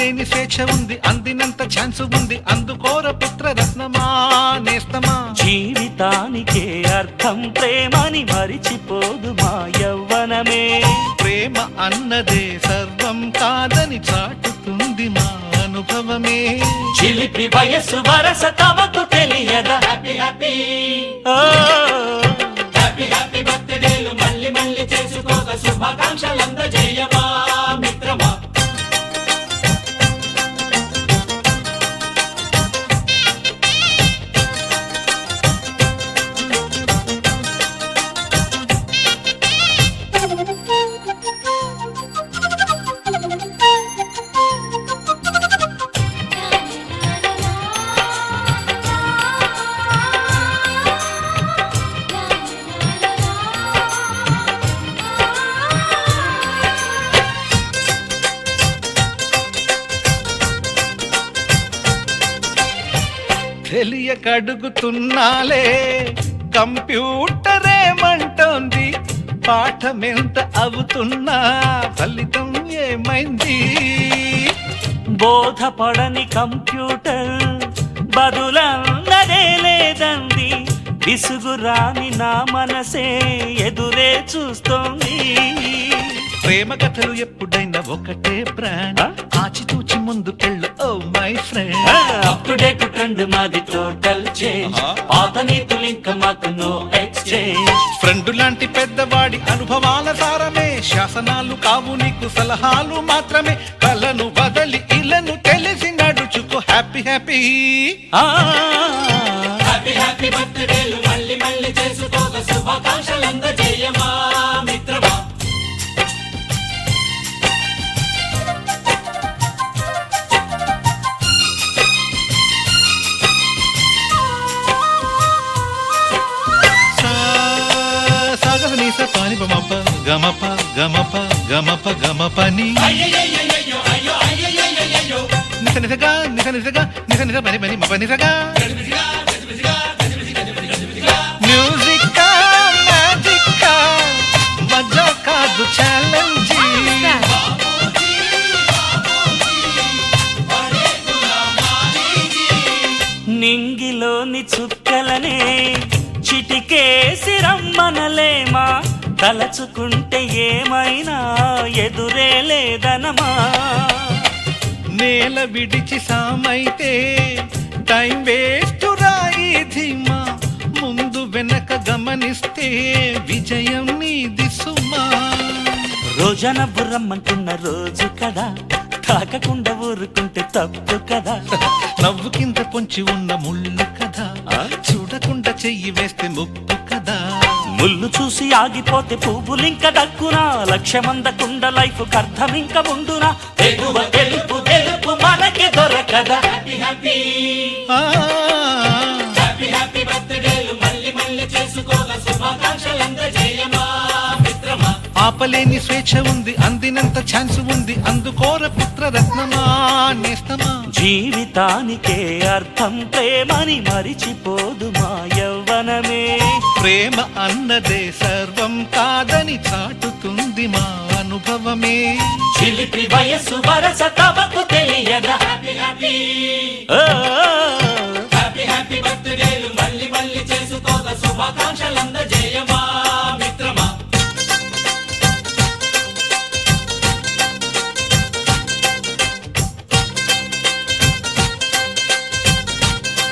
ఆపలేని స్వేచ్ఛ ఉంది, అందినంత ఛాన్స్ ఉంది, అందుకోర పుత్రరత్నమా నేస్తమా. జీవితానికే అర్థం ప్రేమని మరిచిపోదు మా యవ్వనమే. ప్రేమ అన్నదే సర్వం కాదని చాటుతుంది మా అనుభవమే. చిలిపి వయస్సు వరస తమకు తెలియదా. హ్యాపీ హ్యాపీ హ్యాపీ హ్యాపీ బర్త్డేలు మళ్ళీ మళ్ళీ చేసుకోక శుభాకాంక్షలందజేయమా మిత్రమా. తెలియకడుగుతున్నాలే కంప్యూటరేమంటోంది, పాఠమెంత అవుతున్నా ఫలితం ఏమైంది. బోధపడని కంప్యూటర్ బదులన్నదే లేదంది, విసుగురాని నా మనసే ఎదురే చూస్తోంది. ప్రేమ కథలు ఎప్పుడైనా ఒకటే బ్రాండ్, ఆచితూచి ముందుకెళ్ళు oh my friend. Up to date trend మాది టోటల్ చేంజ్, పాత నీతులు ఇంకా మాకు నో ఎక్స్చేంజ్. ఫ్రెండ్ లాంటి పెద్దవాడి అనుభవాల సారమే, శాసనాలు కావు నీకు సలహాలు మాత్రమే. కలను వదలి ఇలను తెలిసి నడుచుకో హ్యాపీ హ్యాపీ హ్యాపీ హ్యాపీ బర్త్డేలు మళ్ళీ మళ్ళీ చేసుకోక శుభాకాంక్షలందజేయమా మిత్రమా. పాని బమప గమప గమప గమప గమపని నిస నిసగా నిస నిసగా నిస నిస పని పని మప నిసగా. మ్యూజిక్ మ్యాజిక్ మజా కాదు ఛాలెంజ్. నింగిలోని చుక్కలనే చిటికేసి రమ్మనలేమా, తలచుకుంటే ఏమైనా ఎదురే లేదనమా. నేల విడిచి సామైతే టైం వేస్ట్ రాయి ధీమా, ముందు వెనక గమనిస్తే విజయం నీది సుమా. రోజన బుర్రమ్మంటున్న రోజు కదా, తాకకుండా ఊరుకుంటే తప్పు కదా. నవ్వు కింద పొంచి ఉన్న ముళ్ళు కదా, చూడకుండా చెయ్యి వేస్తే ముప్పు కదా. ముళ్ళు చూసి ఆగిపోతే పువ్వులింక దక్కునా, లక్ష్యమందకుండా లైఫ్ అర్థం ఇంక ఉండునా. తెలుపు తెలుపు తెలుపు మనకి దొరకదా. హ్యాపీ హ్యాపీ హ్యాపీ హ్యాపీ బర్త్డేలు మళ్ళీ మళ్ళీ చేసుకోగా శుభాకాంక్షలందజేయమా మిత్రమా. ఆపలేని స్వేచ్ఛ ఉంది, అందినంత ఛాన్స్ ఉంది, అందుకోర పుత్రరత్నమా నేస్తమా. జీవితానికే అర్థం ప్రేమని మరిచిపోదు మా యవ్వనమే. ప్రేమ అన్నదే సర్వం కాదని చాటుతుంది మా అనుభవమే. చిలిపి వయస్సు వరస తమకు తెలియదా. హ్యాపీ హ్యాపీ హ్యాపీ హ్యాపీ బర్త్డేలు మళ్ళీ మళ్ళీ చేసుకోగా శుభాకాంక్షలు